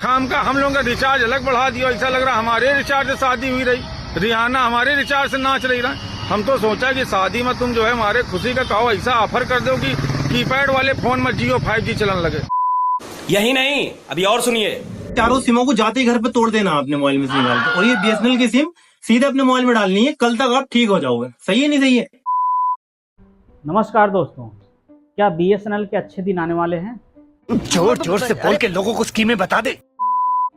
खाम का हम लोगों का रिचार्ज अलग बढ़ा दिया, ऐसा लग रहा हमारे रिचार्ज से शादी हुई रही, रिहाना हमारे रिचार्ज से नाच रही रहा। हम तो सोचा कि शादी में तुम जो है हमारे खुशी का कहो ऐसा ऑफर कर दो कि कीपैड वाले फोन में जियो 5G चलन लगे। यही नहीं, अभी और सुनिए। चारों सिमों को जाते ही घर पे तोड़ देना अपने मोबाइल में से निकाल के, और ये BSNL की सिम सीधे अपने मोबाइल में डालनी है। कल तक आप ठीक हो जाओगे। सही है नहीं सही है? नमस्कार दोस्तों, क्या BSNL के अच्छे दिन आने वाले हैं? जोर जोर से बोल के लोगों को स्कीमें बता दे।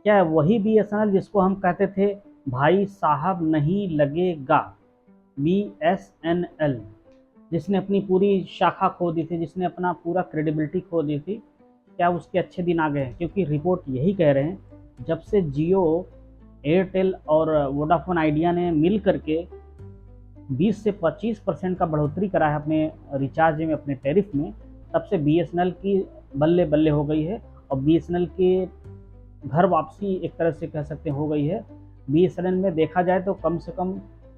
क्या वही BSNL जिसको हम कहते थे भाई साहब नहीं लगेगा, BSNL, जिसने अपनी पूरी शाखा खो दी थी, जिसने अपना पूरा क्रेडिबिलिटी खो दी थी, क्या उसके अच्छे दिन आ गए हैं? क्योंकि रिपोर्ट यही कह रहे हैं, जब से जियो, एयरटेल और वोडाफोन आइडिया ने मिल करके 20 से 25% का बढ़ोतरी करा है अपने रिचार्ज में, अपने टैरिफ में, तब से BSNL की बल्ले बल्ले हो गई है और BSNL के घर वापसी एक तरह से कह सकते हो गई है। BSNL में देखा जाए तो कम से कम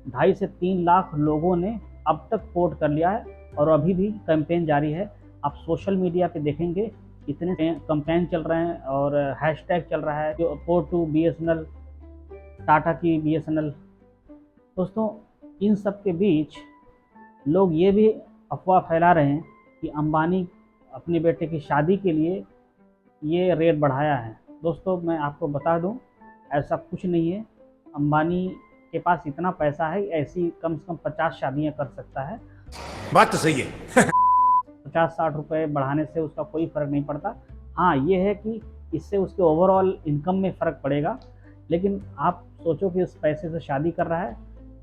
2.5 से 3 लाख लोगों ने अब तक पोर्ट कर लिया है और अभी भी कैंपेन जारी है। आप सोशल मीडिया पे देखेंगे इतने कैंपेन चल रहे हैं और हैशटैग चल रहा है जो पोर्ट टू BSNL, टाटा की BSNL। दोस्तों, इन सब के बीच लोग ये भी अफवाह फैला रहे हैं कि अंबानी अपने बेटे की शादी के लिए ये रेट बढ़ाया है। दोस्तों, मैं आपको बता दूं, ऐसा कुछ नहीं है। अंबानी के पास इतना पैसा है, ऐसी कम से कम 50 शादियां कर सकता है। बात तो सही है। 50-60 रुपए बढ़ाने से उसका कोई फ़र्क नहीं पड़ता। हाँ, ये है कि इससे उसके ओवरऑल इनकम में फ़र्क पड़ेगा, लेकिन आप सोचो कि इस पैसे से शादी कर रहा है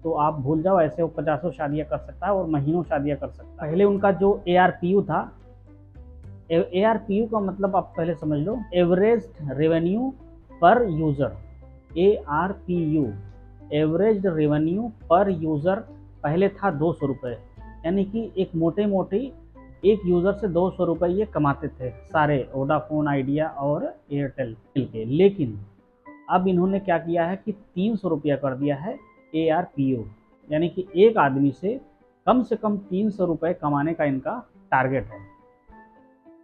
तो आप भूल जाओ, ऐसे वो 50 शादियाँ कर सकता है और महीनों शादियाँ कर सकता है। पहले उनका जो ARPU था, ARPU का मतलब आप पहले समझ लो, एवरेज रेवेन्यू पर यूज़र। ARPU, एवरेज रेवेन्यू पर यूज़र, पहले था 200 रुपये, यानी कि एक मोटे एक यूज़र से 200 रुपये ये कमाते थे सारे वोडाफोन, आइडिया और एयरटेल के। लेकिन अब इन्होंने क्या किया है कि 300 रुपया कर दिया है ARPU, यानी कि एक आदमी से कम 300 रुपये कमाने का इनका टारगेट है।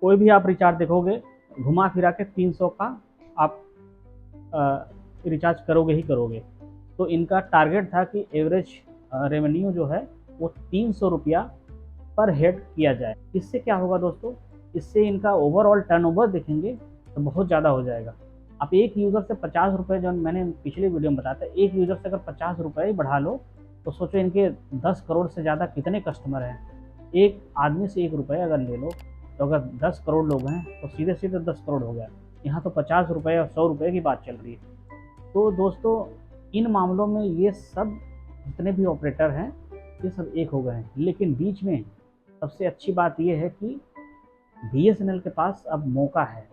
कोई भी आप रिचार्ज देखोगे, घुमा फिरा के 300 का आप रिचार्ज करोगे ही करोगे। तो इनका टारगेट था कि एवरेज रेवेन्यू जो है वो 300 रुपया पर हेड किया जाए। इससे क्या होगा दोस्तों, इससे इनका ओवरऑल टर्नओवर देखेंगे तो बहुत ज़्यादा हो जाएगा। आप एक यूज़र से 50 रुपये, जो मैंने पिछले वीडियो में बताया था, एक यूज़र से अगर 50 रुपये बढ़ा लो तो सोचो इनके 10 करोड़ से ज़्यादा कितने कस्टमर हैं। एक आदमी से 1 रुपये अगर ले लो तो अगर 10 करोड़ लोग हैं तो सीधे 10 करोड़ हो गया। यहाँ तो 50 रुपये और 100 रुपये की बात चल रही है। तो दोस्तों, इन मामलों में ये सब जितने भी ऑपरेटर हैं ये सब एक हो गए हैं। लेकिन बीच में सबसे अच्छी बात ये है कि BSNL के पास अब मौका है,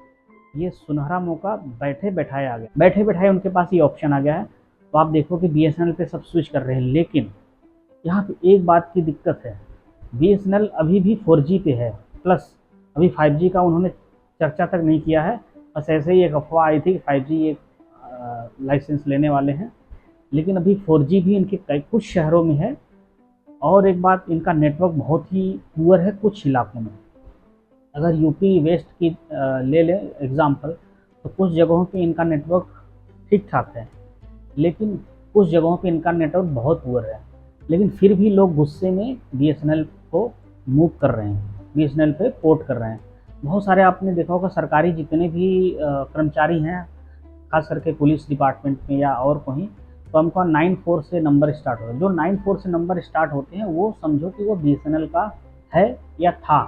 ये सुनहरा मौका बैठे बैठाए आ गया। बैठे बैठाए उनके पास ये ऑप्शन आ गया है। तो आप देखो कि BSNL पे सब स्विच कर रहे हैं। लेकिन यहाँ पे एक बात की दिक्कत है, BSNL अभी भी 4G पे है, प्लस अभी 5G का उन्होंने चर्चा तक नहीं किया है। बस ऐसे ही एक अफवाह आई थी कि 5G एक लाइसेंस लेने वाले हैं, लेकिन अभी 4G भी इनके कुछ शहरों में है। और एक बात, इनका नेटवर्क बहुत ही पुअर है कुछ इलाकों में। अगर यूपी वेस्ट की ले लें एग्ज़ाम्पल, तो कुछ जगहों पे इनका नेटवर्क ठीक ठाक है, लेकिन कुछ जगहों पे इनका नेटवर्क बहुत पुअर है। लेकिन फिर भी लोग गुस्से में BSNL को मूव कर रहे हैं, BSNL पे पोर्ट कर रहे हैं। बहुत सारे आपने देखा होगा सरकारी जितने भी कर्मचारी हैं, खास करके पुलिस डिपार्टमेंट में या और कहीं, तो हमको 94 से नंबर स्टार्ट होता है। जो 94 से नंबर स्टार्ट होते हैं वो समझो कि वो BSNL का है या था,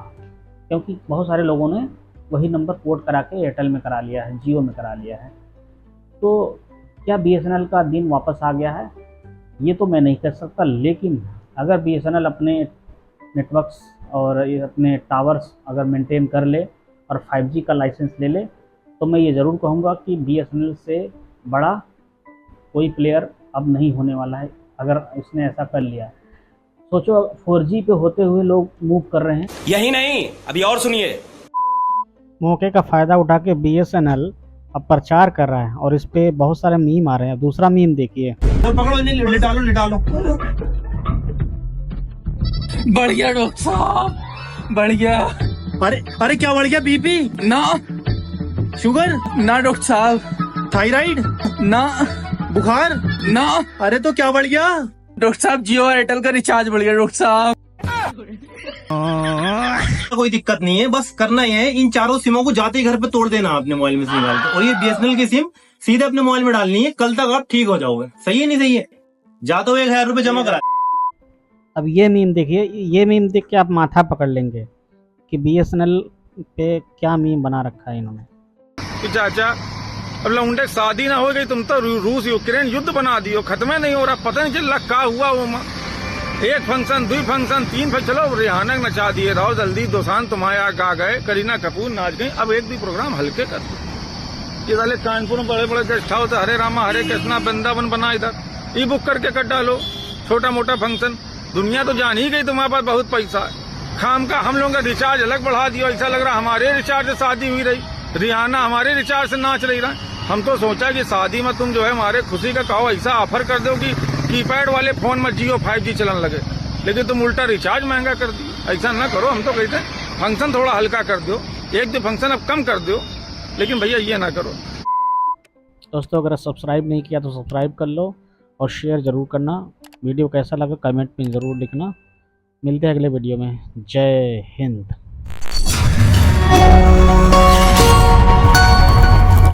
क्योंकि बहुत सारे लोगों ने वही नंबर पोर्ट करा के एयरटेल में करा लिया है, जियो में करा लिया है। तो क्या BSNL का दिन वापस आ गया है? ये तो मैं नहीं कह सकता, लेकिन अगर BSNL अपने नेटवर्क्स और अपने टावर्स अगर मेंटेन कर ले और 5G का लाइसेंस ले ले, तो मैं ये ज़रूर कहूँगा कि BSNL से बड़ा कोई प्लेयर अब नहीं होने वाला है, अगर उसने ऐसा कर लिया। सोचो 4G पे होते हुए लोग मूव कर रहे हैं। यही नहीं, अभी और सुनिए। मौके का फ़ायदा उठा के BSNL अब प्रचार कर रहा है और इस पे बहुत सारे मीम आ रहे हैं। दूसरा मीम देखिए, पकड़ो, निकालो। बढ़िया डॉक्टर साहब, बढ़िया। अरे क्या बढ़ गया? BP ना, शुगर ना डॉक्टर साहब, थायराइड, ना बुखार? ना अरे तो क्या बढ़ गया? डॉक्टर साहब जियो एयरटेल का रिचार्ज बढ़ गया डॉक्टर साहब। कोई दिक्कत नहीं है, बस करना ही है इन चारों सिमों को जाते ही घर पे तोड़ देना अपने मोबाइल में से निकाल के, और ये बीएसएनएल की सिम सीधे अपने मोबाइल में डालनी है। कल तक आप ठीक हो जाओगे। सही है नहीं सही है? जा तो 1000 रुपए जमा करा। अब ये मीम देखिए, ये मीम देख के आप माथा पकड़ लेंगे कि बीएसएनएल पे क्या मीम बना रखा है इन्होंने। कि चाचा अब लौंडे शादी ना हो गई, तुम तो रूस यूक्रेन युद्ध बना दियो, खत्म नहीं हो रहा, पता नहीं चल क्या हुआ वो माँ। एक फंक्शन, 2 फंक्शन, 3 फंक्शन, चलो रिहाना नचा दिए, रहो जल्दी, दोसान तुम्हारे गा गए, करीना कपूर नाच गई, अब एक भी प्रोग्राम हल्के कर दो। ये वाले कानपुर में बड़े बड़े गेस्ट हाउस, हरे रामा हरे कृष्णा वृंदावन बना, इधर ई बुक करके कर डालो छोटा मोटा फंक्शन। दुनिया तो जान ही गई तुम्हारे पास बहुत पैसा है। खाम का हम लोगों का रिचार्ज अलग बढ़ा दिया, ऐसा लग रहा हमारे रिचार्ज से शादी हुई रही, रिहाना हमारे रिचार्ज से नाच रही रहा। हम तो सोचा कि शादी में तुम जो है हमारे खुशी का कहो ऐसा ऑफर कर दो कि कीपैड वाले फोन में जियो 5G चलन लगे, लेकिन तुम उल्टा रिचार्ज महंगा कर दियो। ऐसा ना करो, हम तो कहते हैं फंक्शन थोड़ा हल्का कर दो, 1-2 फंक्शन अब कम कर दो, लेकिन भैया ये ना करो। दोस्तों अगर सब्सक्राइब नहीं किया तो सब्सक्राइब कर लो और शेयर ज़रूर करना। वीडियो कैसा लगा कमेंट में ज़रूर लिखना। मिलते हैं अगले वीडियो में। जय हिंद।